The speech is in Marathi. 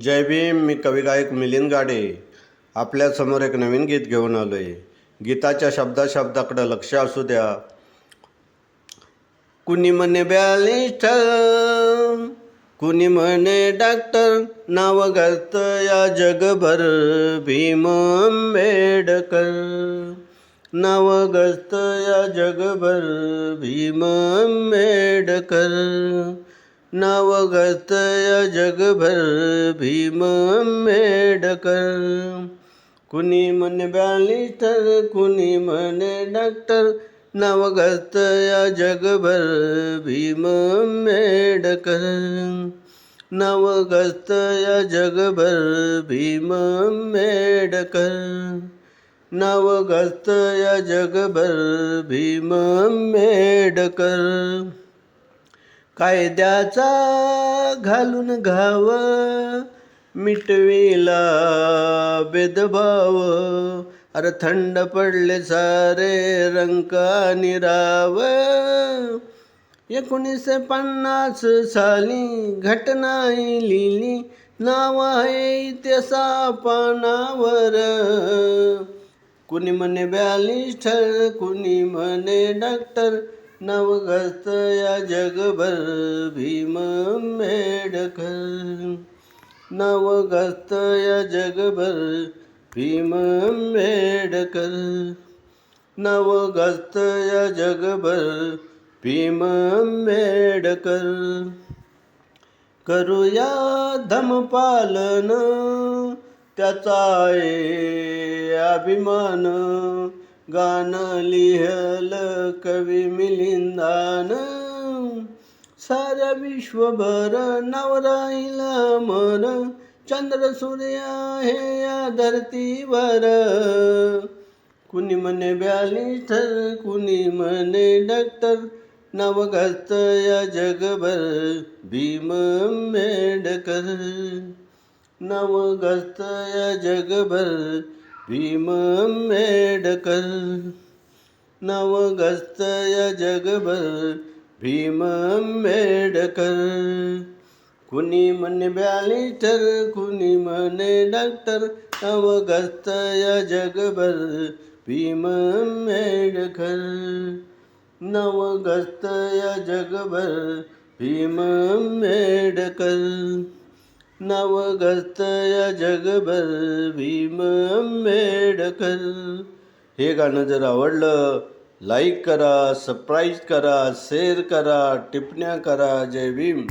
जय भीम. मी कवी गायक मिलिंद गाडे आपल्यासमोर एक नवीन गीत घेऊन आलो आहे. गीताच्या शब्दाकडे लक्ष असू द्या. कुणी म्हणे बॅलिस्टर, कुणी म्हणे डॉक्टर, नाव घालत या जगभर भीम आंबेडकर. नाव घालत या जगभर भीम आंबेडकर. नाव घालत या जगभर भीम आंबेडकर. कुणी म्हणे बॅलिस्टर, कुणी म्हणे डॉक्टर, नाव घालत या जगभर भीम आंबेडकर. नाव घालत या जगभर भीम आंबेडकर. नाव घालत या जगभर भीम आंबेडकर. कायद्याचा घालून घाव मिटविला भेदभाव. अरे थंड पडले सारे रंक आणि राव. 1950 साली घटना लिहिली, नाव आहे इतिहासा पानावर. कुणी म्हणे बॅलिस्टर, कुणी म्हणे डॉक्टर, नाव घालत या जगभर भीम आंबेडकर. नाव घालत या जगभर भीम आंबेडकर. नाव घालत या जगभर भीम आंबेडकर. करूया धम्मपालन, त्याचा आहे अभिमान. गाणं लिहलं कवी मिलिंदान. साऱ्या विश्वभर नाव राहील अमर. चंद्र सूर्य आहे या धरतीवर. कुणी म्हणे बॅलिस्टर, कुणी म्हणे डॉक्टर, नाव घालत या जगभर भीम आंबेडकर. नाव घालत या जगभर भीम आंबेडकर. नाव घालत या जगभर भीम आंबेडकर. कुणी म्हणे बॅलिस्टर, कुणी म्हणे डॉक्टर, नाव घालत या जगभर भीम आंबेडकर. नाव घालत या जगभर भीम आंबेडकर. नाव घालत या जगभर भीम आंबेडकर. हे गाणं जर आवडलं, लाईक करा, सबस्क्राईब करा, शेअर करा, टिप्पण्या करा. जय भीम.